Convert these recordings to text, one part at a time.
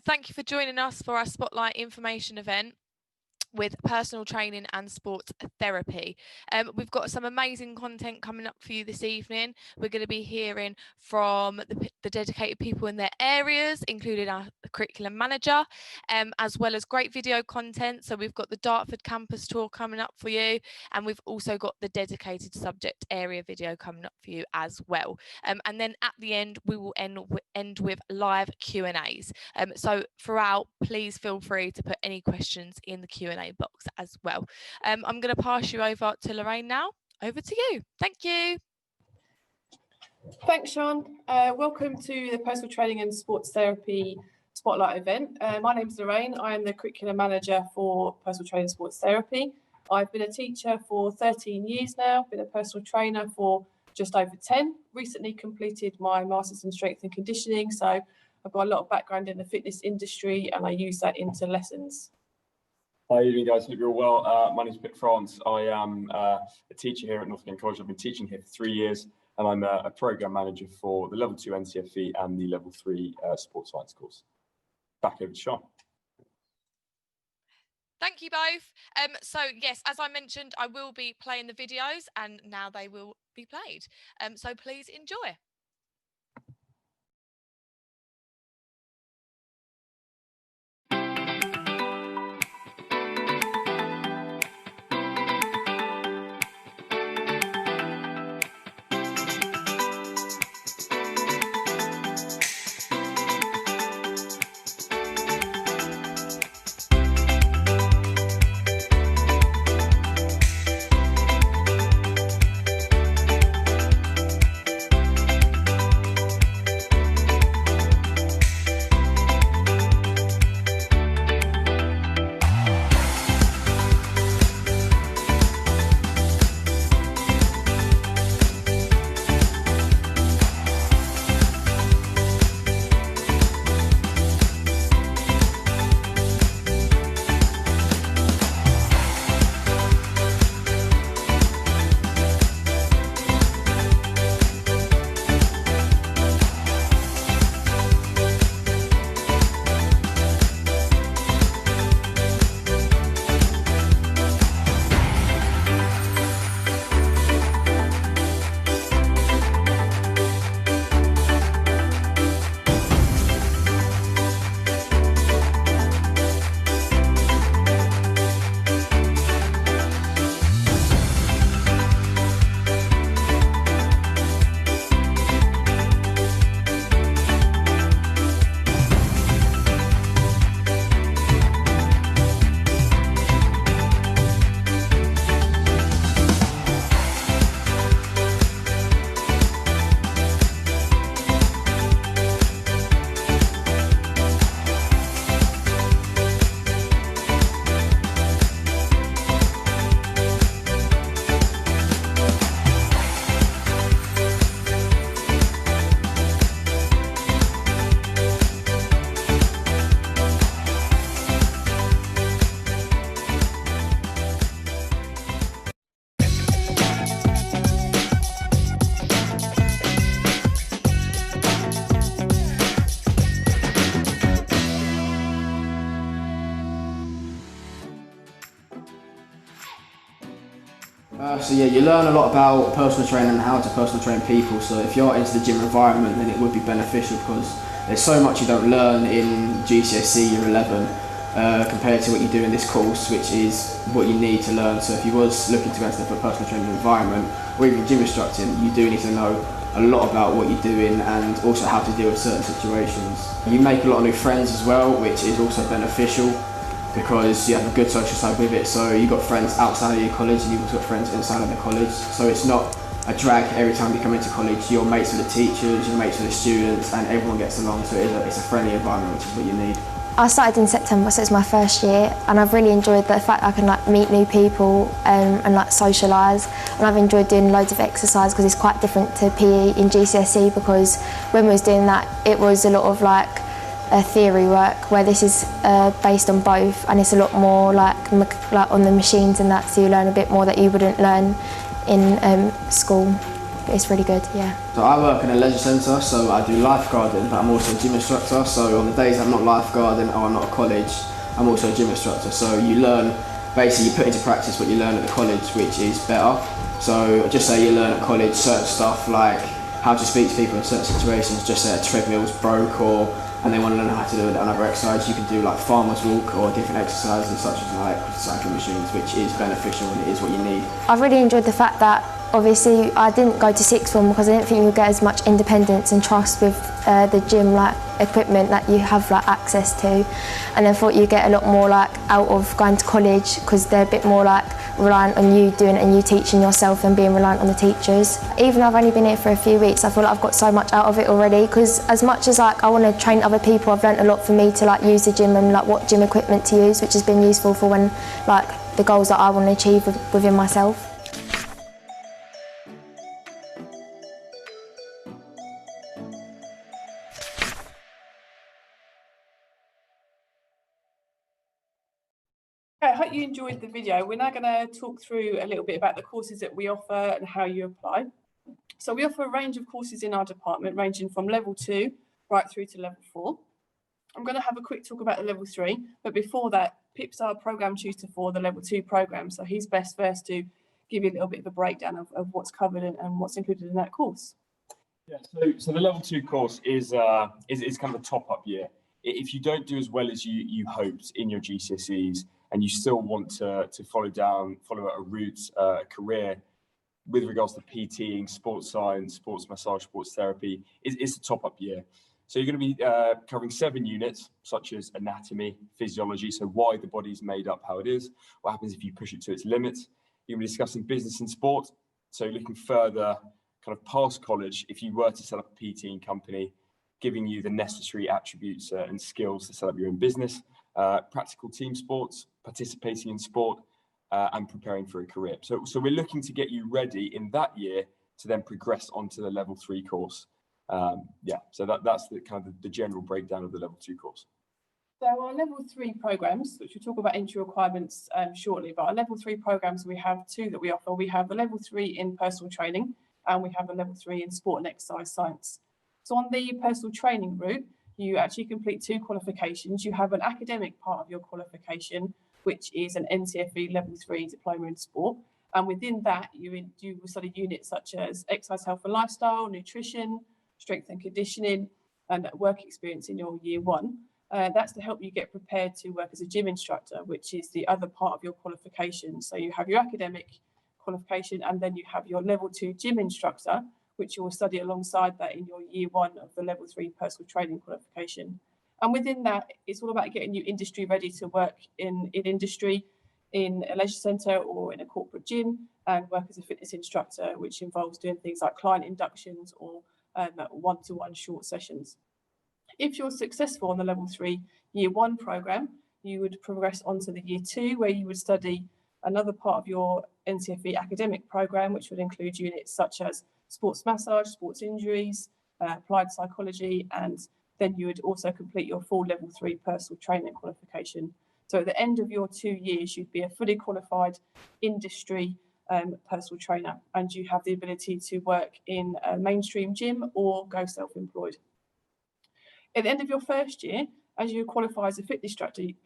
Thank you for joining us for our Spotlight information event with personal training and sports therapy. We've got some amazing content coming up for you this evening. We're going to be hearing from the dedicated people in their areas, including our curriculum manager, as well as great video content. So we've got the Dartford campus tour coming up for you, and we've also got the dedicated subject area video coming up for you as well. And then at the end, we will end with live Q&As. So throughout, please feel free to put any questions in the Q&A box as well. I'm going to pass you over to Lorraine now. Over to you. Thank you. Thanks, Sean. Welcome to the Personal Training and Sports Therapy Spotlight event. My name is Lorraine. I am the curriculum manager for Personal Training and Sports Therapy. I've been a teacher for 13 years now, been a personal trainer for just over 10. Recently completed my Masters in Strength and Conditioning, so I've got a lot of background in the fitness industry and I use that into lessons. Hi evening guys, hope you're all well. My name is Pitt France. I am a teacher here at Northern College. I've been teaching here for 3 years and I'm a programme manager for the Level 2 NCFE and the Level 3 Sports Science course. Back over to Sean. Thank you both. So yes, as I mentioned, I will be playing the videos and now they will be played. So please enjoy. So yeah, you learn a lot about personal training and how to personal train people. So if you're into the gym environment, then it would be beneficial because there's so much you don't learn in GCSE Year 11 compared to what you do in this course, which is what you need to learn. So if you was looking to go into a personal training environment or even gym instructing, you do need to know a lot about what you're doing and also how to deal with certain situations. You make a lot of new friends as well, which is also beneficial, because you have a good social side with it. So you've got friends outside of your college and you've also got friends inside of the college. So it's not a drag every time you come into college. You're mates with the teachers, you're mates with the students, and everyone gets along. So it's a friendly environment, which is what you need. I started in September, so it's my first year, and I've really enjoyed the fact I can meet new people and socialise. And I've enjoyed doing loads of exercise because it's quite different to PE in GCSE, because when we was doing that, it was a lot of theory work, where this is based on both, and it's a lot more like on the machines and that, so you learn a bit more that you wouldn't learn in school. it's really good, yeah. So I work in a leisure centre, so I do lifeguarding, but I'm also a gym instructor. So on the days I'm not lifeguarding or I'm not at college, I'm also a gym instructor. So you learn, basically you put into practice what you learn at the college, which is better. So just say you learn at college certain stuff like how to speak to people in certain situations, just say a treadmill's broke and they want to learn how to do another exercise, you can do like farmer's walk or different exercises such as like cycling machines, which is beneficial and it is what you need. I've really enjoyed the fact that obviously I didn't go to sixth form because I didn't think you'd get as much independence and trust with the gym like equipment that you have like access to, and I thought you get a lot more like out of going to college because they're a bit more like reliant on you doing it and you teaching yourself and being reliant on the teachers. Even though I've only been here for a few weeks, I feel like I've got so much out of it already, because as much as like I want to train other people, I've learnt a lot for me to like use the gym and like what gym equipment to use, which has been useful for when like the goals that I want to achieve within myself. Okay, I hope you enjoyed the video. We're now going to talk through a little bit about the courses that we offer and how you apply. So we offer a range of courses in our department, ranging from level 2 right through to level 4. I'm going to have a quick talk about the level 3, but before that, Pip's our programme tutor for the level 2 programme, so he's best first to give you a little bit of a breakdown of what's covered and what's included in that course. Yeah, so the level 2 course is kind of a top-up year. If you don't do as well as you hoped in your GCSEs and you still want to follow a route, a career with regards to PTing, sports science, sports massage, sports therapy, it's a top-up year. So you're going to be covering 7 units, such as anatomy, physiology, so why the body's made up how it is, what happens if you push it to its limits. You're going to be discussing business and sport, so looking further kind of past college, if you were to set up a PTing company, giving you the necessary attributes and skills to set up your own business, practical team sports, participating in sport, and preparing for a career. So we're looking to get you ready in that year to then progress onto the level 3 course. So that's the kind of the general breakdown of the level 2 course. So our level 3 programs, which we'll talk about entry requirements shortly, but our level 3 programs, we have 2 that we offer. We have the level 3 in personal training, and we have a level 3 in sport and exercise science. So on the personal training route, you actually complete 2 qualifications. You have an academic part of your qualification, which is an NCFE level 3 diploma in sport. And within that, you will study units such as exercise, health and lifestyle, nutrition, strength and conditioning, and work experience in your year 1. That's to help you get prepared to work as a gym instructor, which is the other part of your qualification. So you have your academic qualification, and then you have your level 2 gym instructor, which you will study alongside that in your year 1 of the level 3 personal training qualification. And within that, it's all about getting you industry ready to work in industry, in a leisure centre or in a corporate gym, and work as a fitness instructor, which involves doing things like client inductions or one-to-one short sessions. If you're successful on the level 3 year 1 programme, you would progress onto the year 2, where you would study another part of your NCFE academic programme, which would include units such as sports massage, sports injuries, applied psychology, and then you would also complete your full level 3 personal training qualification. So at the end of your 2 years, you'd be a fully qualified industry personal trainer, and you have the ability to work in a mainstream gym or go self-employed. At the end of your first year, as you qualify as a fitness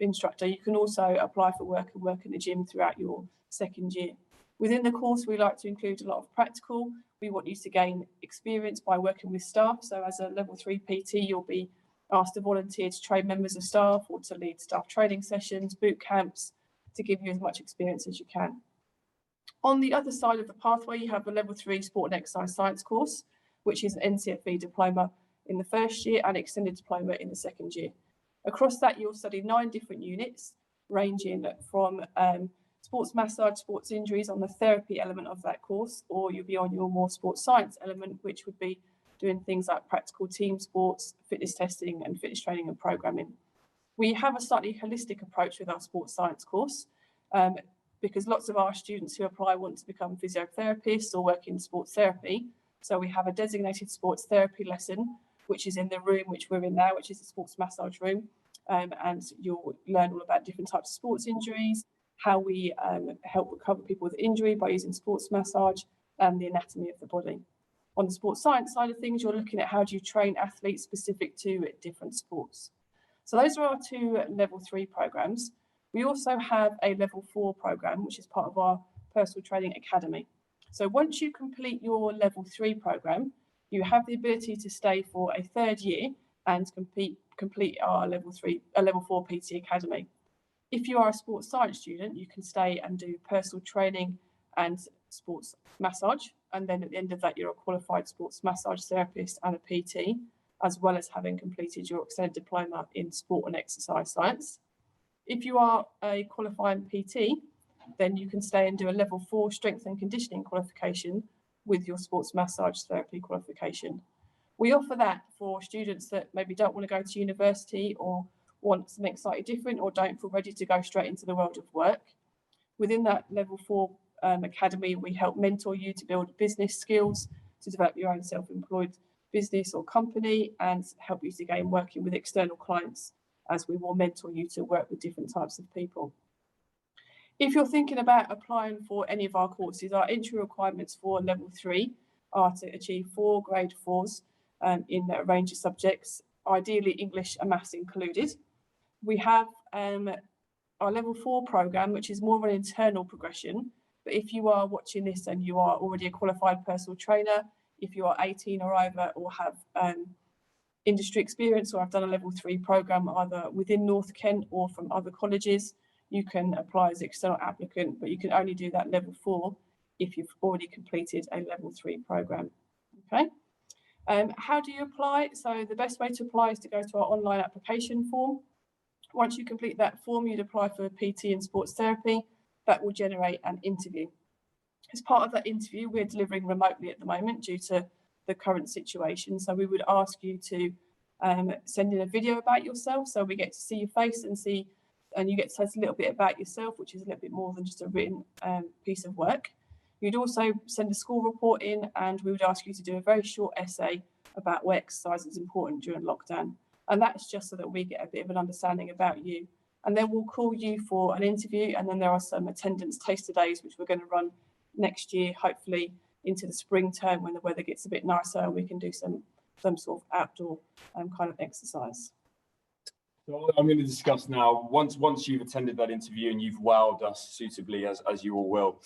instructor, you can also apply for work and work in the gym throughout your second year. Within the course, we like to include a lot of practical. We want you to gain experience by working with staff. So as a level 3 PT, you'll be asked to volunteer to train members of staff or to lead staff training sessions, boot camps, to give you as much experience as you can. On the other side of the pathway, you have a level 3 sport and exercise science course, which is an NCFE diploma in the first year and extended diploma in the second year. Across that, you'll study 9 different units, ranging from sports massage, sports injuries on the therapy element of that course, or you'll be on your more sports science element, which would be doing things like practical team sports, fitness testing, and fitness training and programming. We have a slightly holistic approach with our sports science course, because lots of our students who apply want to become physiotherapists or work in sports therapy. So we have a designated sports therapy lesson, which is in the room which we're in now, which is the sports massage room. And you'll learn all about different types of sports injuries, how we help recover people with injury by using sports massage, and the anatomy of the body. On the sports science side of things, you're looking at how do you train athletes specific to different sports. So those are our 2 level 3 programs. We also have a level 4 program, which is part of our personal training academy. So once you complete your level 3 program, you have the ability to stay for a 3rd year and complete our level 4 PT academy. If you are a sports science student, you can stay and do personal training and sports massage. And then at the end of that, you're a qualified sports massage therapist and a PT, as well as having completed your extended diploma in sport and exercise science. If you are a qualifying PT, then you can stay and do a level 4 strength and conditioning qualification with your sports massage therapy qualification. We offer that for students that maybe don't want to go to university or want something slightly different or don't feel ready to go straight into the world of work. Within that level 4 academy, we help mentor you to build business skills, to develop your own self-employed business or company, and help you to gain working with external clients, as we will mentor you to work with different types of people. If you're thinking about applying for any of our courses, our entry requirements for level 3 are to achieve 4 grade 4s in a range of subjects, ideally English and maths included. We have our level 4 program, which is more of an internal progression. But if you are watching this and you are already a qualified personal trainer, if you are 18 or over or have industry experience or have done a level 3 program either within North Kent or from other colleges, you can apply as external applicant, but you can only do that level 4 if you've already completed a level 3 program. Okay. How do you apply? So the best way to apply is to go to our online application form. Once you complete that form, you'd apply for PT and sports therapy. That will generate an interview. As part of that interview, we're delivering remotely at the moment due to the current situation. So we would ask you to send in a video about yourself, so we get to see your face and you get to tell us a little bit about yourself, which is a little bit more than just a written piece of work. You'd also send a school report in, and we would ask you to do a very short essay about why exercise is important during lockdown. And that's just so that we get a bit of an understanding about you. And then we'll call you for an interview, and then there are some attendance taster days, which we're going to run next year, hopefully into the spring term when the weather gets a bit nicer and we can do some sort of outdoor kind of exercise. So I'm going to discuss now, once you've attended that interview and you've wowed us suitably, as you all will,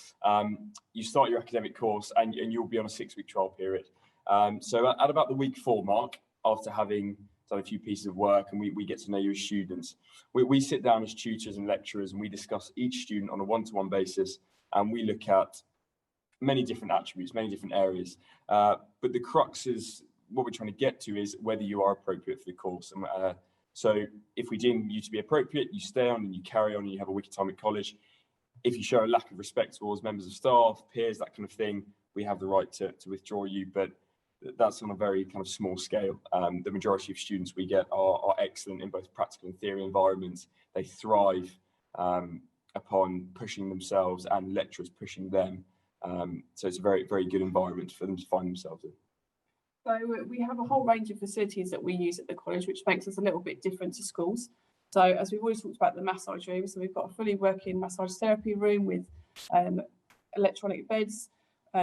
you start your academic course and you'll be on a 6-week trial period. So at about the week 4 mark, after having done a few pieces of work and we get to know you as students, we sit down as tutors and lecturers and we discuss each student on a one-to-one basis, and we look at many different attributes, many different areas. But the crux is, what we're trying to get to is whether you are appropriate for the course. And so if we deem you to be appropriate, you stay on and you carry on and you have a wicked time at college. If you show a lack of respect towards members of staff, peers, that kind of thing, we have the right to withdraw you. But that's on a very kind of small scale. The majority of students we get are excellent in both practical and theory environments. They thrive upon pushing themselves and lecturers pushing them. So it's a very, very good environment for them to find themselves in. So we have a whole range of facilities that we use at the college, which makes us a little bit different to schools. So as we've always talked about the massage room, so we've got a fully working massage therapy room with electronic beds,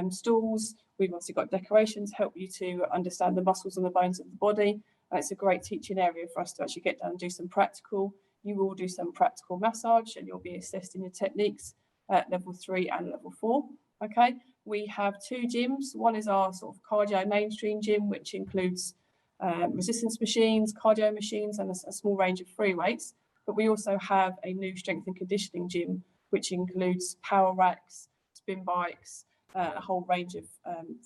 stools. We've obviously got decorations to help you to understand the muscles and the bones of the body. And it's a great teaching area for us to actually get down and do some practical. You will do some practical massage and you'll be assessed in your techniques at level 3 and level 4. Okay, we have 2 gyms. One is our sort of cardio mainstream gym, which includes resistance machines, cardio machines, and a small range of free weights. But we also have a new strength and conditioning gym, which includes power racks, spin bikes, a whole range of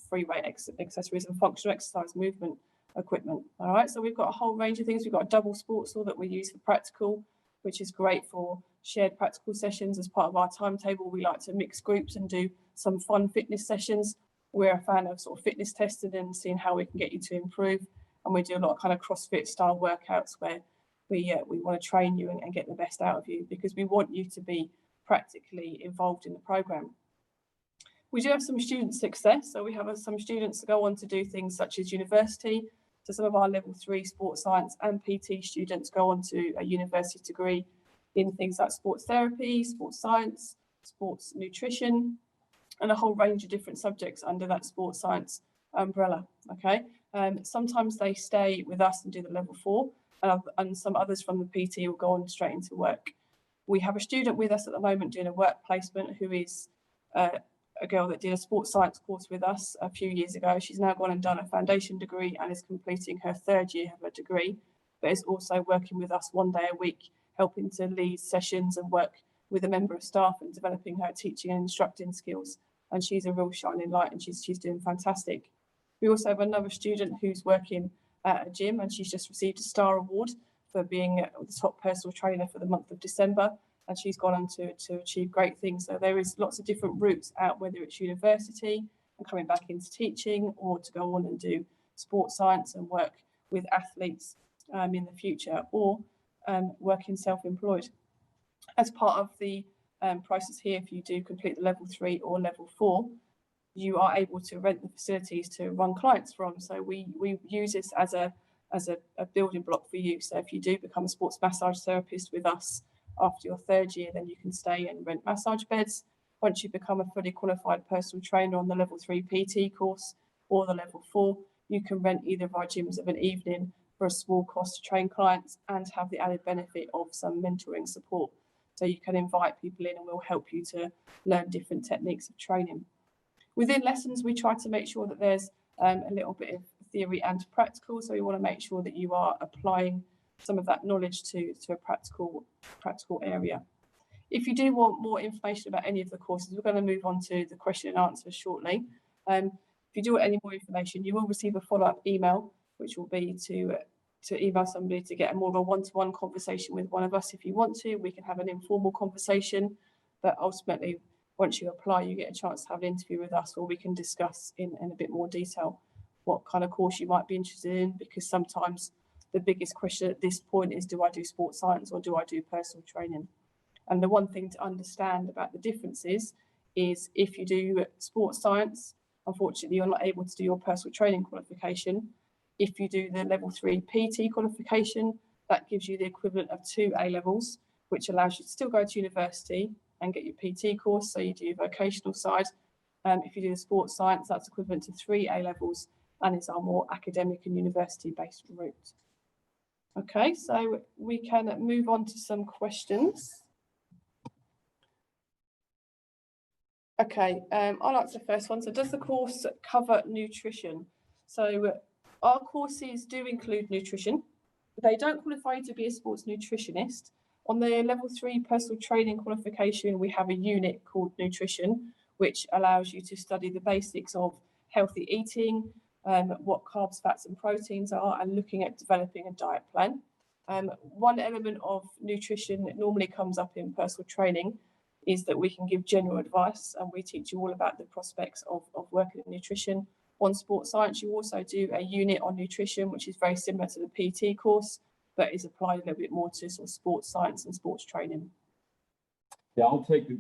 free weight accessories and functional exercise movement equipment. All right, so we've got a whole range of things. We've got a double sports hall that we use for practical, which is great for shared practical sessions. As part of our timetable, we like to mix groups and do some fun fitness sessions. We're a fan of sort of fitness testing and seeing how we can get you to improve. And we do a lot of kind of CrossFit style workouts where we want to train you and get the best out of you, because we want you to be practically involved in the program. We do have some student success. So we have some students that go on to do things such as university. So some of our level 3 sports science and PT students go on to a university degree in things like sports therapy, sports science, sports nutrition, and a whole range of different subjects under that sports science umbrella. Okay, sometimes they stay with us and do the level 4, and some others from the PT will go on straight into work. We have a student with us at the moment doing a work placement who is a girl that did a sports science course with us a few years ago. She's now gone and done a foundation degree and is completing her 3rd year of her degree, but is also working with us 1 day a week, helping to lead sessions and work with a member of staff and developing her teaching and instructing skills. And she's a real shining light, and she's doing fantastic. We also have another student who's working at a gym, and she's just received a STAR award for being the top personal trainer for the month of December. And she's gone on to achieve great things. So there is lots of different routes out, whether it's university and coming back into teaching, or to go on and do sports science and work with athletes in the future, or working self-employed. As part of the process here, if you do complete the level 3 or level 4, you are able to rent the facilities to run clients from. So we use this as a building block for you. So if you do become a sports massage therapist with us after your 3rd year, then you can stay and rent massage beds. Once you become a fully qualified personal trainer on the level 3 PT course or the level 4, you can rent either of our gyms of an evening for a small cost to train clients and have the added benefit of some mentoring support. So you can invite people in and we'll help you to learn different techniques of training. Within lessons, we try to make sure that there's a little bit of theory and practical. So we want to make sure that you are applying some of that knowledge to a practical area. If you do want more information about any of the courses, we're going to move on to the question and answers shortly. If you do want any more information, you will receive a follow-up email, which will be to email somebody to get a more of a one-to-one conversation with one of us. If you want to, we can have an informal conversation, but ultimately, once you apply, you get a chance to have an interview with us, or we can discuss in a bit more detail what kind of course you might be interested in, because sometimes the biggest question at this point is, do I do sports science or do I do personal training? And the one thing to understand about the differences is if you do sports science, unfortunately, you're not able to do your personal training qualification. If you do the level 3 PT qualification, that gives you the equivalent of 2 A-levels, which allows you to still go to university and get your PT course, so you do your vocational side. If you do the sports science, that's equivalent to 3 A-levels and is our more academic and university-based route. Okay, so we can move on to some questions. Okay, I'll answer the first one. So does the course cover nutrition? So our courses do include nutrition. They don't qualify you to be a sports nutritionist. On the level 3 personal training qualification, we have a unit called nutrition, which allows you to study the basics of healthy eating, what carbs, fats and proteins are, and looking at developing a diet plan. One element of nutrition that normally comes up in personal training is that we can give general advice, and we teach you all about the prospects of working in nutrition. On sports science, you also do a unit on nutrition, which is very similar to the PT course, but is applied a little bit more to sort of sports science and sports training. Yeah,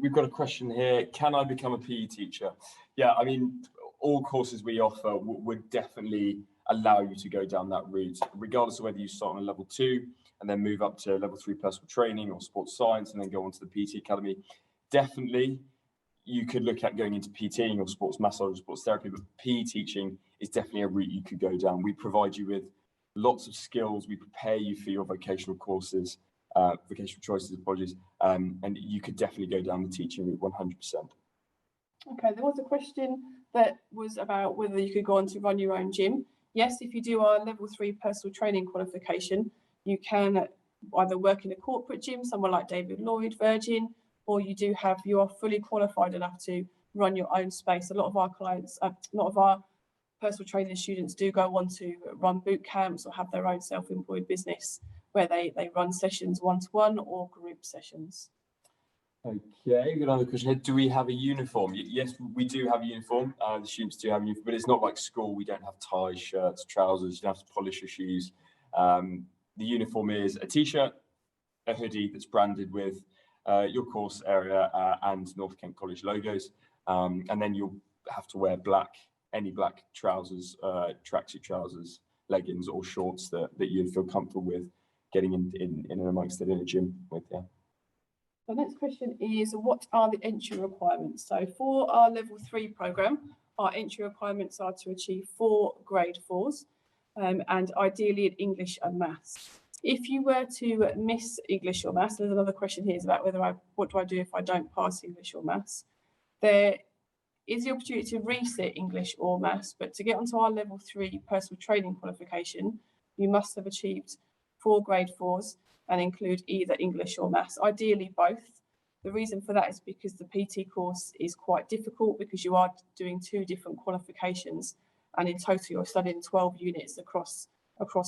we've got a question here. Can I become a PE teacher? Yeah, I mean, all courses we offer would definitely allow you to go down that route, regardless of whether you start on a level 2 and then move up to level 3 personal training or sports science and then go on to the PT Academy. Definitely, you could look at going into PTing or sports massage or sports therapy, but PE teaching is definitely a route you could go down. We provide you with lots of skills. We prepare you for your vocational courses, vocational choices, apologies, and you could definitely go down the teaching route 100%. Okay, there was a question that was about whether you could go on to run your own gym. Yes, if you do our level 3 personal training qualification, you can either work in a corporate gym, someone like David Lloyd, Virgin, or you are fully qualified enough to run your own space. A lot of our clients, a lot of our personal training students do go on to run boot camps or have their own self-employed business where they run sessions one-to-one or group sessions. Okay, got another question here. Do we have a uniform? Yes, we do have a uniform. The students do have a uniform, but it's not like school. We don't have ties, shirts, trousers. You don't have to polish your shoes. The uniform is a t-shirt, a hoodie that's branded with your course area and North Kent College logos. And then you'll have to wear any black trousers, tracksuit trousers, leggings or shorts that you'd feel comfortable with getting in and amongst it in a gym with, yeah. The next question is, what are the entry requirements? So for our level 3 programme, our entry requirements are to achieve 4 grade 4s and ideally in English and maths. If you were to miss English or maths, there's another question here is about what do I do if I don't pass English or maths? There is the opportunity to resit English or maths, but to get onto our level 3 personal training qualification, you must have achieved 4 grade 4s and include either English or maths, ideally both. The reason for that is because the PT course is quite difficult because you are doing 2 different qualifications, and in total you're studying 12 units across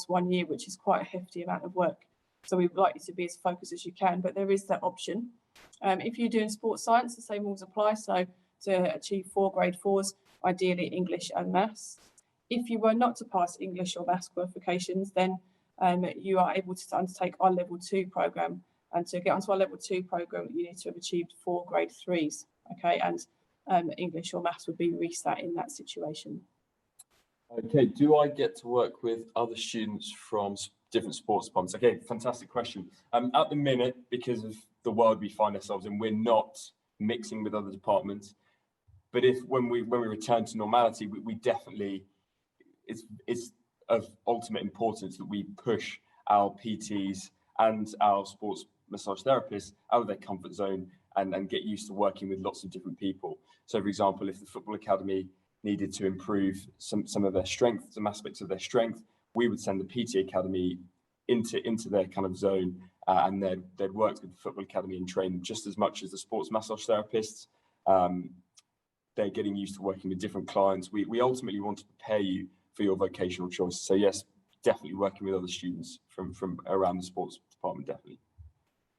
1 year, which is quite a hefty amount of work. So we would like you to be as focused as you can, but there is that option. If you're doing sports science, the same rules apply. So to achieve 4 grade 4s, ideally English and maths. If you were not to pass English or maths qualifications, then you are able to undertake our level 2 programme. And to get onto our level 2 programme, you need to have achieved 4 grade 3s. Okay, and English or maths would be reset in that situation. Okay, do I get to work with other students from different sports departments? Okay, fantastic question. At the minute, because of the world we find ourselves in, we're not mixing with other departments. But when we return to normality, we definitely, it's of ultimate importance that we push our PTs and our sports massage therapists out of their comfort zone and get used to working with lots of different people. So, for example, if the football academy needed to improve some of their strength, some aspects of their strength, we would send the PT academy into their kind of zone, and they'd work with the football academy and train just as much as the sports massage therapists. They're getting used to working with different clients. We ultimately want to prepare you for your vocational choice. So yes, definitely working with other students from around the sports department, definitely.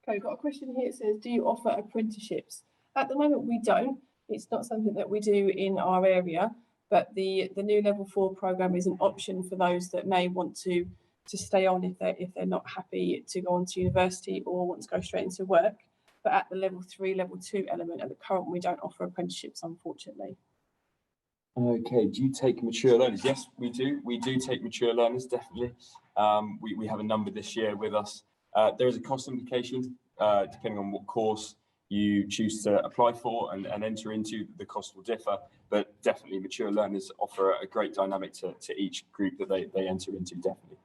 Okay, we've got a question here. It says, do you offer apprenticeships? At the moment, we don't. It's not something that we do in our area, but the new level 4 programme is an option for those that may want to stay on if they're not happy to go on to university or want to go straight into work. But at the level 3, level 2 element, at the current, we don't offer apprenticeships, unfortunately. Okay, do you take mature learners? Yes, we do. We do take mature learners, definitely. We have a number this year with us. There is a cost implication, depending on what course you choose to apply for and enter into, the cost will differ, but definitely mature learners offer a great dynamic to each group that they enter into, definitely.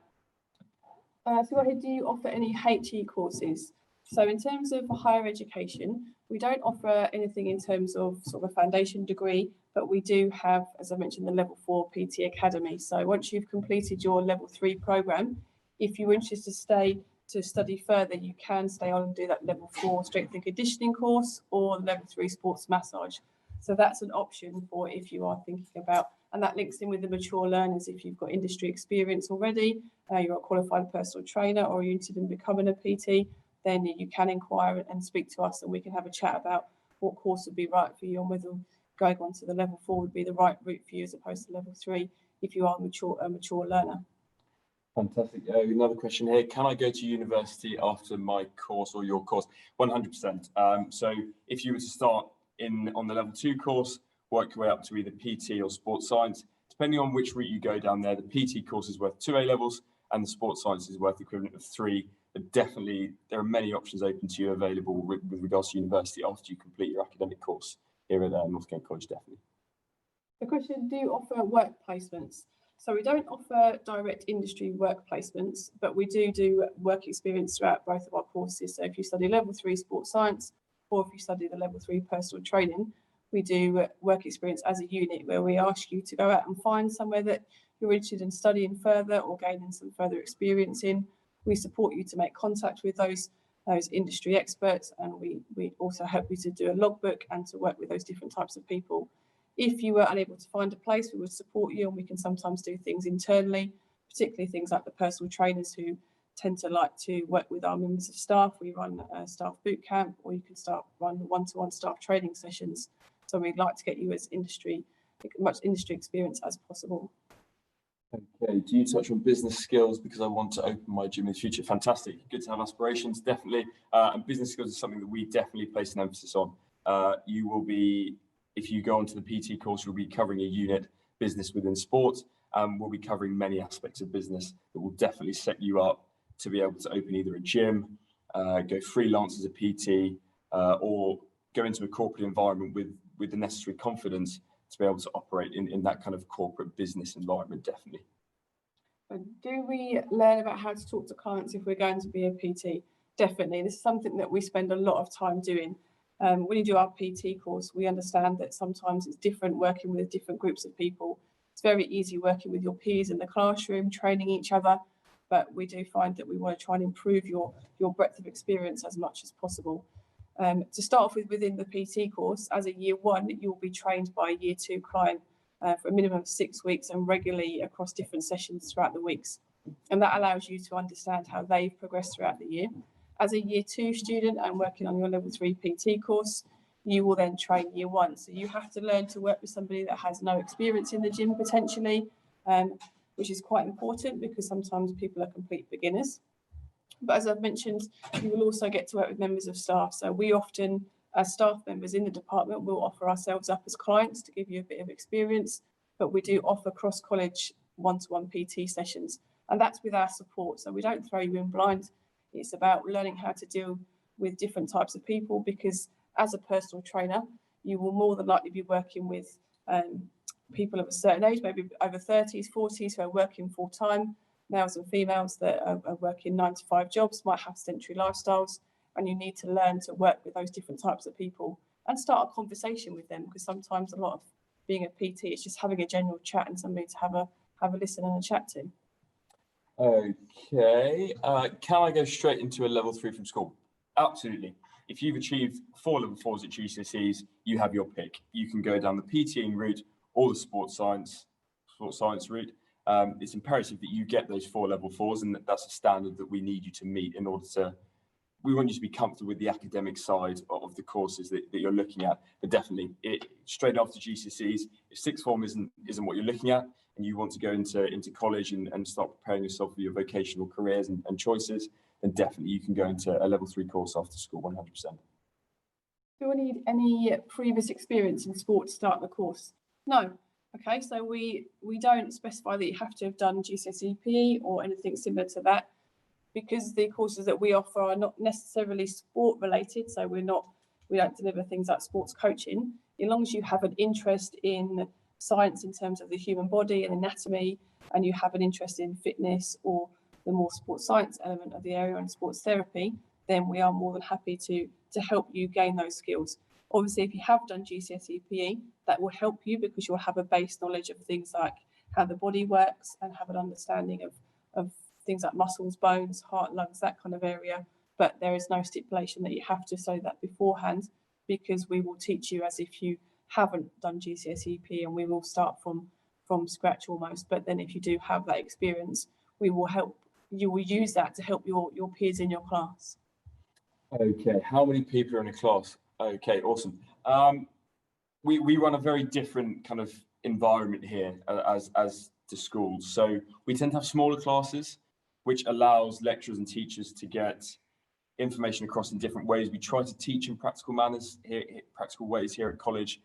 So do you offer any HE courses? So in terms of higher education, we don't offer anything in terms of sort of a foundation degree, but we do have, as I mentioned, the level 4 PT Academy. So once you've completed your level 3 programme, if you're interested to study further, you can stay on and do that level 4 strength and conditioning course or the level 3 sports massage. So that's an option for if you are thinking about, and that links in with the mature learners. If you've got industry experience already, you're a qualified personal trainer or you're interested in becoming a PT, then you can inquire and speak to us and we can have a chat about what course would be right for you and whether going on to the level 4 would be the right route for you as opposed to level 3 if you are a mature learner. Fantastic. Another question here. Can I go to university after my course or your course? 100%. So if you were to start on the level 2 course, work your way up to either PT or sports science, depending on which route you go down there, the PT course is worth 2 A levels and the sports science is worth the equivalent of 3. But definitely there are many options open to you available with regards to university after you complete your academic course here at North Kent College, definitely. The question, do you offer work placements? So we don't offer direct industry work placements, but we do work experience throughout both of our courses. So if you study level 3 sports science, or if you study the level 3 personal training, we do work experience as a unit where we ask you to go out and find somewhere that you're interested in studying further or gaining some further experience in. We support you to make contact with those industry experts, and we also help you to do a logbook and to work with those different types of people. If you were unable to find a place, we would support you, and we can sometimes do things internally, particularly things like the personal trainers who tend to like to work with our members of staff. We run a staff boot camp, or you can run one-to-one staff training sessions. So we'd like to get you as much industry experience as possible. Okay, do you touch on business skills? Because I want to open my gym in the future. Fantastic, good to have aspirations, definitely. And business skills is something that we definitely place an emphasis on. You will be, if you go onto the PT course, you'll be covering a unit, business within sport. We'll be covering many aspects of business that will definitely set you up to be able to open either a gym, go freelance as a PT, or go into a corporate environment with the necessary confidence to be able to operate in that kind of corporate business environment, definitely. Do we learn about how to talk to clients if we're going to be a PT? Definitely. This is something that we spend a lot of time doing. When you do our PT course, we understand that sometimes it's different working with different groups of people. It's very easy working with your peers in the classroom, training each other, but we do find that we want to try and improve your breadth of experience as much as possible. To start off with, within the PT course, as a year one, you'll be trained by a year two client for a minimum of 6 weeks and regularly across different sessions throughout the weeks. And that allows you to understand how they've progressed throughout the year. As a year two student and working on your level 3 PT course, you will then train year one. So you have to learn to work with somebody that has no experience in the gym potentially, which is quite important because sometimes people are complete beginners. But as I've mentioned, you will also get to work with members of staff. So we often, as staff members in the department, will offer ourselves up as clients to give you a bit of experience, but we do offer cross-college one-to-one PT sessions, and that's with our support. So we don't throw you in blind. It's about learning how to deal with different types of people, because as a personal trainer, you will more than likely be working with people of a certain age, maybe over 30s, 40s, who are working full-time, males and females that are working 9 to 5 jobs, might have sedentary lifestyles, and you need to learn to work with those different types of people and start a conversation with them, because sometimes a lot of being a PT is just having a general chat and somebody to have a listen and a chat to. Okay, can I go straight into a level 3 from school? Absolutely. If you've achieved 4 level 4s at GCSEs, you have your pick. You can go down the PTing route or the sports science route. It's imperative that you get those 4 level 4s, and that's a standard that we need you to meet in order to. We want you to be comfortable with the academic side of the courses that you're looking at. But definitely, straight after GCSEs, if sixth form isn't what you're looking at, and you want to go into college and start preparing yourself for your vocational careers and choices, then definitely you can go into a level 3 course after school, 100%. Do we need any previous experience in sport to start the course? No. Okay, so we don't specify that you have to have done GCSE PE or anything similar to that, because the courses that we offer are not necessarily sport related. So we don't deliver things like sports coaching. As long as you have an interest in science in terms of the human body and anatomy, and you have an interest in fitness or the more sports science element of the area and sports therapy, then we are more than happy to help you gain those skills. Obviously, if you have done GCSE PE, that will help you because you'll have a base knowledge of things like how the body works and have an understanding of things like muscles, bones, heart, lungs, that kind of area. But there is no stipulation that you have to say that beforehand, because we will teach you as if you haven't done GCSE PE, and we will start from scratch almost. But then if you do have that experience, you will use that to help your peers in your class. Okay, how many people are in a class? Okay, awesome. We run a very different kind of environment here as to schools. So we tend to have smaller classes, which allows lecturers and teachers to get information across in different ways. We try to teach in practical manners, practical ways here at college.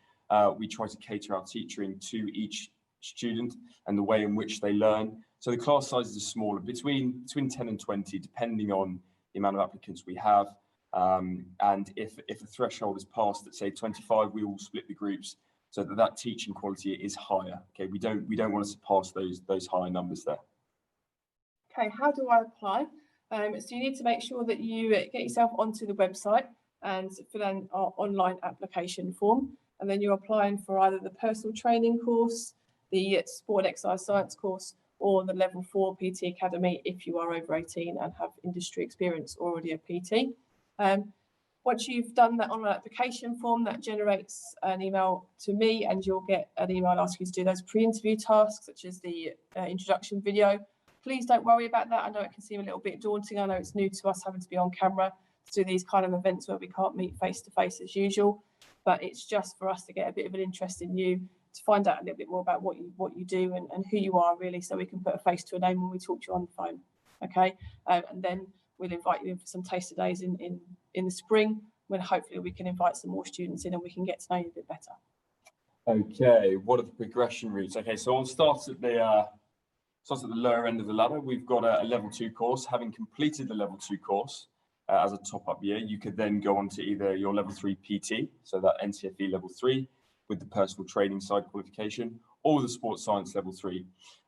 We try to cater our teaching to each student and the way in which they learn. So the class sizes are smaller, between 10 and 20, depending on the amount of applicants we have. And if a threshold is passed at say 25, we will split the groups so that teaching quality is higher. Okay, we don't want to surpass those higher numbers there. Okay, how do I apply? So you need to make sure that you get yourself onto the website and fill in our online application form, and then you're applying for either the personal training course, the sport exercise science course, or the level 4 PT Academy if you are over 18 and have industry experience or already a PT. Once you've done that online application form, that generates an email to me, and you'll get an email asking you to do those pre-interview tasks, such as the introduction video. Please don't worry about that. I know it can seem a little bit daunting. I know it's new to us having to be on camera to do these kind of events where we can't meet face-to-face as usual, but it's just for us to get a bit of an interest in you, to find out a little bit more about what you do and who you are really, so we can put a face to a name when we talk to you on the phone. Okay, and then we'll invite you in for some taster days in the spring, when hopefully we can invite some more students in and we can get to know you a bit better. Okay, what are the progression routes? Okay, so I'll start at the lower end of the ladder. We've got a level 2 course. Having completed the level 2 course as a top-up year, you could then go on to either your level 3 PT, so that NCFE level 3, with the personal training side qualification or the sports science level 3.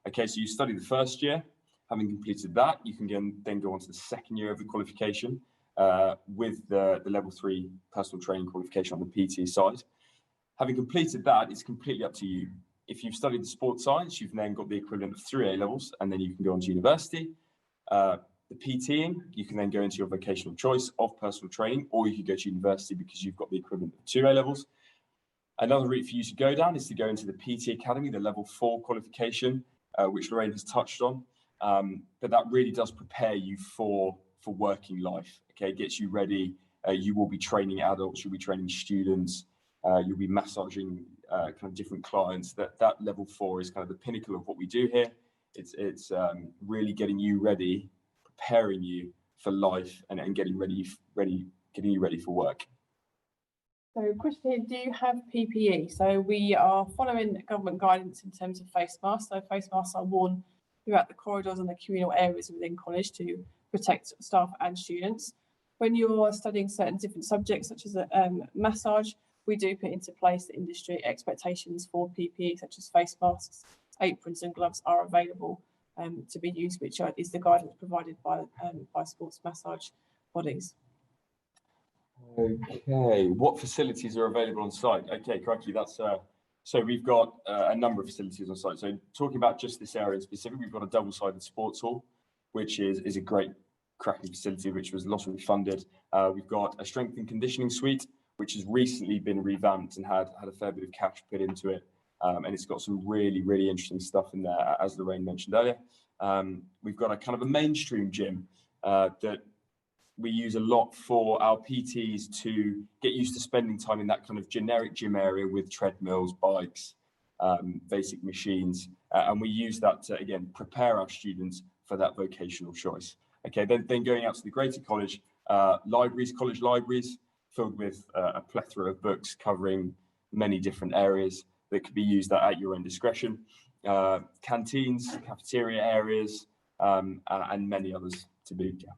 Okay, so you study the first year. Having completed that, you can then go on to the second year of the qualification with the level 3 personal training qualification on the PT side. Having completed that, it's completely up to you. If you've studied the sports science, you've then got the equivalent of 3 A levels, and then you can go on to university. The PTing, you can then go into your vocational choice of personal training, or you could go to university because you've got the equivalent of 2 A levels. Another route for you to go down is to go into the PT Academy, the level 4 qualification, which Lorraine has touched on. But that really does prepare you for working life. Okay, it gets you ready. You will be training adults, you'll be training students, you'll be massaging kind of different clients. That level 4 is kind of the pinnacle of what we do here. It's really getting you ready, preparing you for life, and getting you ready for work. So, question here, do you have PPE? So we are following government guidance in terms of face masks. So face masks are worn throughout the corridors and the communal areas within college to protect staff and students. When you're studying certain different subjects, such as massage, we do put into place the industry expectations for PPE, such as face masks, aprons and gloves are available to be used, which is the guidance provided by sports massage bodies. Okay, what facilities are available on site? Okay, crikey, that's so we've got a number of facilities on site. So talking about just this area in specific, we've got a double-sided sports hall, which is a great cracking facility, which was lottery funded. We've got a strength and conditioning suite, which has recently been revamped and had a fair bit of cash put into it. And it's got some really, really interesting stuff in there, as Lorraine mentioned earlier. We've got a kind of a mainstream gym that we use a lot for our PTs to get used to spending time in that kind of generic gym area with treadmills, bikes, basic machines. And we use that to, again, prepare our students for that vocational choice. Okay, then going out to the greater college, college libraries filled with a plethora of books covering many different areas that could be used at your own discretion. Canteens, cafeteria areas, and many others to boot. Yeah.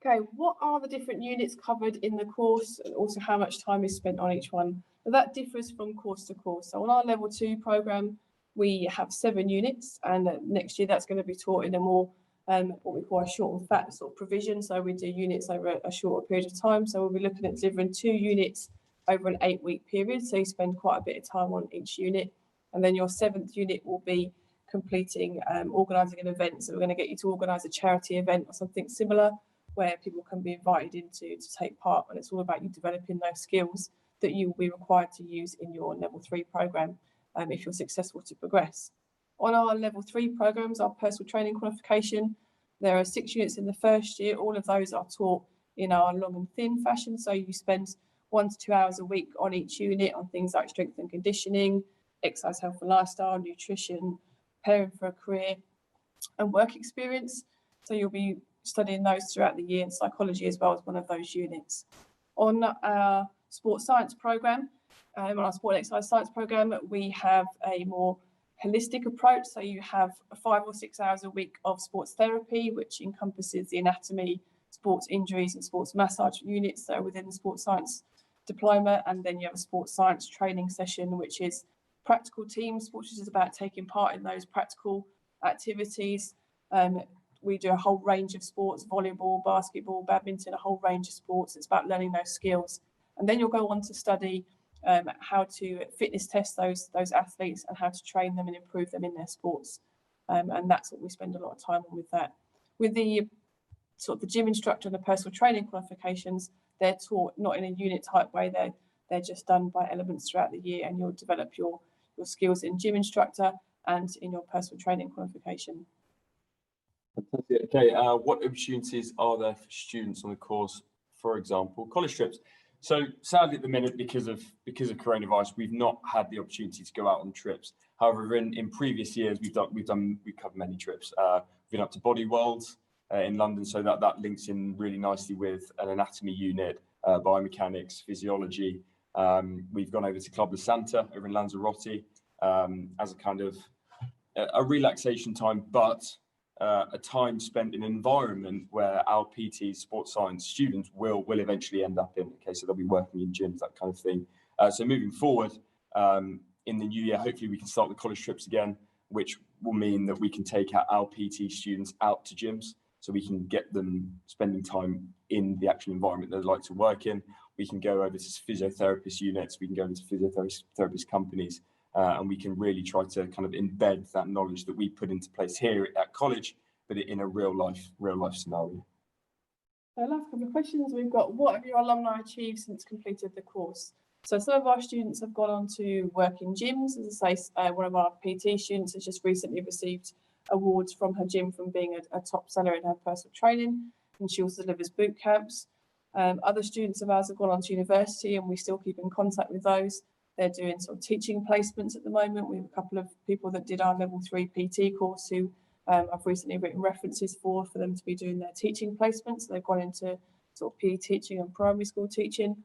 Okay, what are the different units covered in the course, and also how much time is spent on each one? So that differs from course to course. So on our level 2 programme, we have 7 units, and next year that's going to be taught in a more what we call a short and fat sort of provision. So we do units over a shorter period of time. So we'll be looking at delivering 2 units over an 8-week period. So you spend quite a bit of time on each unit. And then your 7th unit will be completing organising an event. So we're going to get you to organise a charity event or something similar, where people can be invited into to take part, and it's all about you developing those skills that you will be required to use in your level 3 programme if you're successful to progress. On our level 3 programmes, our personal training qualification, there are 6 units in the first year. All of those are taught in our long and thin fashion, so you spend 1 to 2 hours a week on each unit on things like strength and conditioning, exercise, health and lifestyle, nutrition, preparing for a career and work experience. So you'll be studying those throughout the year, and psychology as well as one of those units. On our sports science programme, on our sport and exercise science programme, we have a more holistic approach. So you have 5 or 6 hours a week of sports therapy, which encompasses the anatomy, sports injuries and sports massage units that are within the sports science diploma. And then you have a sports science training session, which is practical team sports, which is about taking part in those practical activities. We do a whole range of sports, volleyball, basketball, badminton, a whole range of sports. It's about learning those skills. And then you'll go on to study how to fitness test those athletes and how to train them and improve them in their sports. And that's what we spend a lot of time on with that. With the sort of the gym instructor and the personal training qualifications, they're taught not in a unit type way. They're just done by elements throughout the year, and you'll develop your skills in gym instructor and in your personal training qualification. Fantastic. Okay, what opportunities are there for students on the course? For example, college trips. So sadly, at the minute, because of coronavirus, we've not had the opportunity to go out on trips. However, in previous years, we've covered many trips. We've been up to Body World in London, so that links in really nicely with an anatomy unit, biomechanics, physiology. We've gone over to Club La Santa over in Lanzarote as a kind of a relaxation time, but a time spent in an environment where our PT sports science students will eventually end up in. Okay, so they'll be working in gyms, that kind of thing. So moving forward, In the new year, hopefully we can start the college trips again, which will mean that we can take our PT students out to gyms, so we can get them spending time in the actual environment they'd like to work in. We can go over to physiotherapist units, we can go into physiotherapist companies, and we can really try to kind of embed that knowledge that we put into place here at college, but in a real life scenario. So last couple of questions we've got: what have your alumni achieved since completed the course? So some of our students have gone on to work in gyms. As I say, one of our PT students has just recently received awards from her gym from being a top seller in her personal training, and she also delivers boot camps. Other students of ours have gone on to university, and we still keep in contact with those. They're doing sort of teaching placements at the moment. We have a couple of people that did our level 3 PT course who I've recently written references for them to be doing their teaching placements. So they've gone into sort of PE teaching and primary school teaching.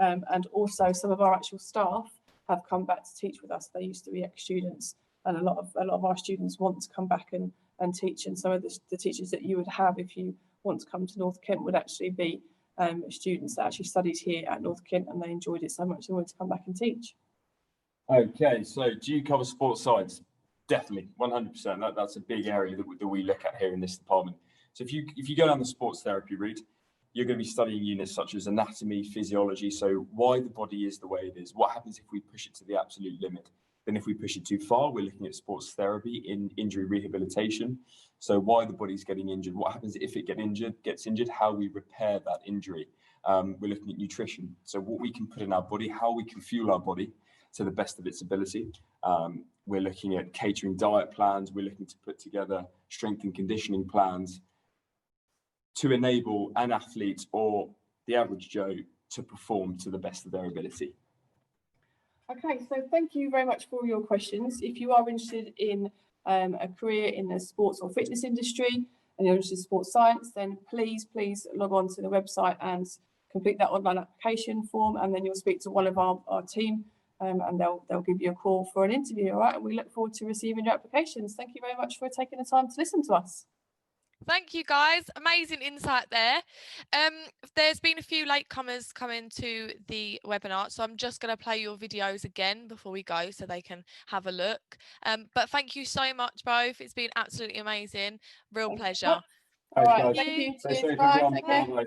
And also some of our actual staff have come back to teach with us. They used to be ex-students, and a lot of our students want to come back and teach. And some of the teachers that you would have if you want to come to North Kent would actually be students that actually studied here at North Kent, and they enjoyed it so much they wanted to come back and teach. Okay, so do you cover sports science? Definitely, 100%. That's a big area that we look at here in this department. So if you go down the sports therapy route, you're going to be studying units such as anatomy, physiology, so why the body is the way it is, what happens if we push it to the absolute limit. Then if we push it too far, we're looking at sports therapy in injury rehabilitation. So why the body's getting injured, what happens if it gets injured, how we repair that injury. We're looking at nutrition, so what we can put in our body, how we can fuel our body to the best of its ability. We're looking at catering diet plans, we're looking to put together strength and conditioning plans to enable an athlete or the average Joe to perform to the best of their ability. Okay, so thank you very much for your questions. If you are interested in a career in the sports or fitness industry and you're interested in sports science, then please log on to the website and complete that online application form, and then you'll speak to one of our team and they'll give you a call for an interview, all right? And we look forward to receiving your applications. Thank you very much for taking the time to listen to us. Thank you, guys. Amazing insight there. There's been a few latecomers coming to the webinar, so I'm just going to play your videos again before we go so they can have a look. But thank you so much, both. It's been absolutely amazing. Real pleasure. All right, thank you. Thank you. Bye. Take care. Bye.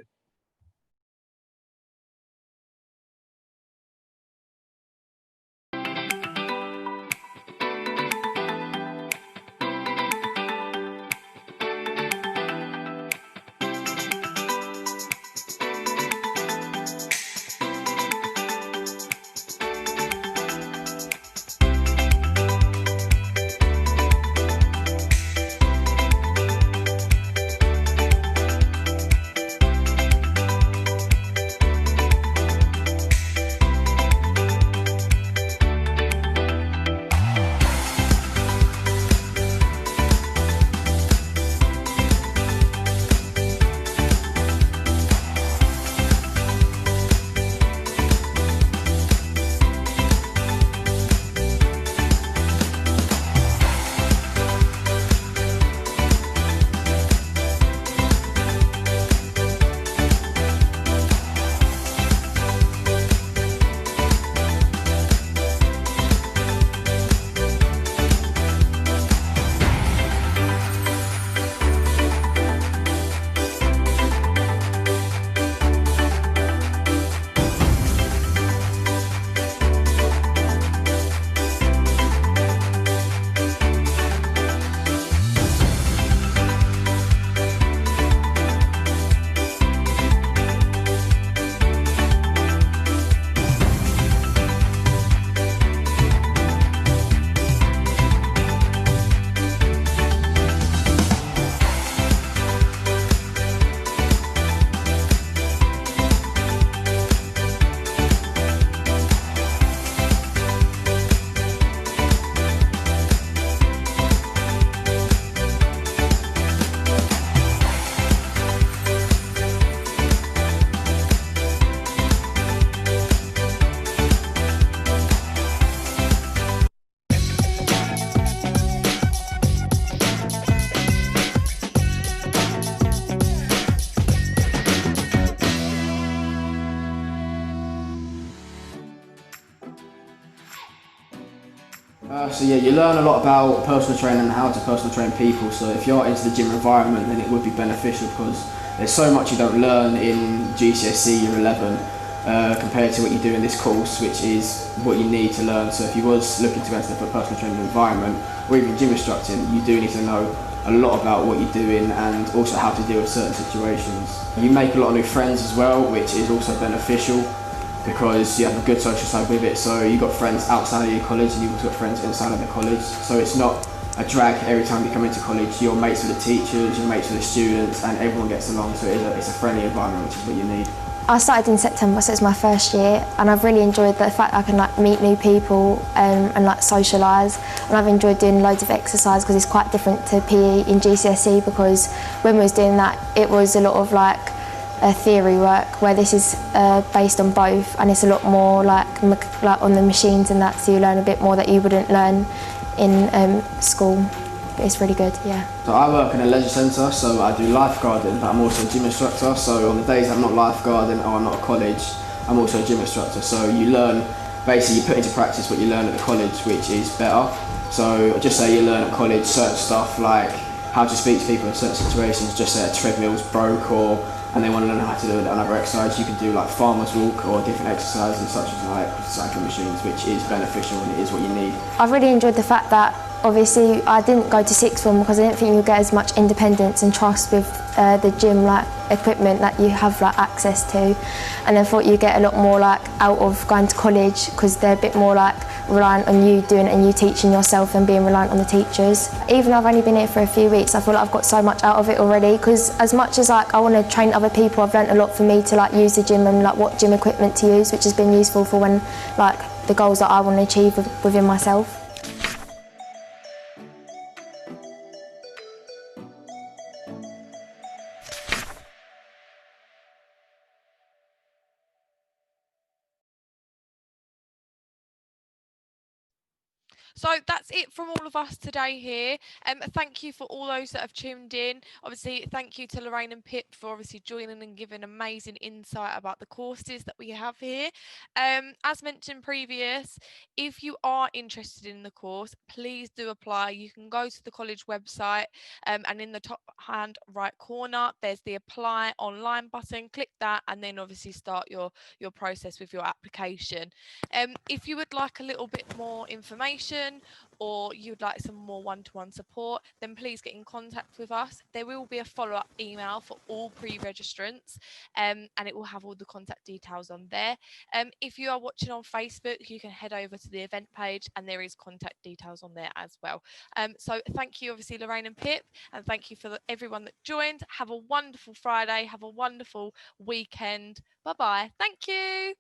So yeah, you learn a lot about personal training and how to personal train people. So if you're into the gym environment, then it would be beneficial because there's so much you don't learn in GCSE Year 11 compared to what you do in this course, which is what you need to learn. So if you was looking to go into the personal training environment or even gym instructing, you do need to know a lot about what you're doing and also how to deal with certain situations. You make a lot of new friends as well, which is also beneficial, because you have a good social side with it. So you've got friends outside of your college and you've also got friends inside of the college. So it's not a drag every time you come into college. You're mates with the teachers, you're mates with the students, and everyone gets along. So it's a friendly environment, which is what you need. I started in September, so it's my first year, and I've really enjoyed the fact I can meet new people and socialise. And I've enjoyed doing loads of exercise because it's quite different to PE in GCSE, because when we was doing that, it was a lot of theory work, where this is based on both, and it's a lot more like on the machines and that, so you learn a bit more that you wouldn't learn in school. But it's really good, yeah. So I work in a leisure centre, so I do lifeguarding, but I'm also a gym instructor. So on the days I'm not lifeguarding or I'm not at college, I'm also a gym instructor. So you learn, basically you put into practice what you learn at the college, which is better. So just say you learn at college certain stuff like how to speak to people in certain situations. Just say a treadmill's broke and they want to learn how to do another exercise, you can do farmer's walk or different exercises such as cycling machines, which is beneficial and it is what you need. I've really enjoyed the fact that obviously I didn't go to sixth form because I didn't think you get as much independence and trust with the gym equipment that you have access to, and I thought you get a lot more out of going to college, because they're a bit more reliant on you doing it and you teaching yourself and being reliant on the teachers. Even though I've only been here for a few weeks, I feel like I've got so much out of it already, because as much as I want to train other people, I've learnt a lot for me to use the gym and what gym equipment to use, which has been useful for when the goals that I want to achieve within myself. So that's it from all of us today here. Thank you for all those that have tuned in. Obviously, thank you to Lorraine and Pip for obviously joining and giving amazing insight about the courses that we have here. As mentioned previous, if you are interested in the course, please do apply. You can go to the college website and in the top hand right corner, there's the apply online button. Click that and then obviously start your process with your application. If you would like a little bit more information or you'd like some more one-to-one support, then please get in contact with us. There will be a follow-up email for all pre-registrants and it will have all the contact details on there. If you are watching on Facebook, you can head over to the event page and there is contact details on there as well. So thank you obviously Lorraine and Pip, and thank you for everyone that joined. Have a wonderful Friday, have a wonderful weekend. Bye-bye. Thank you.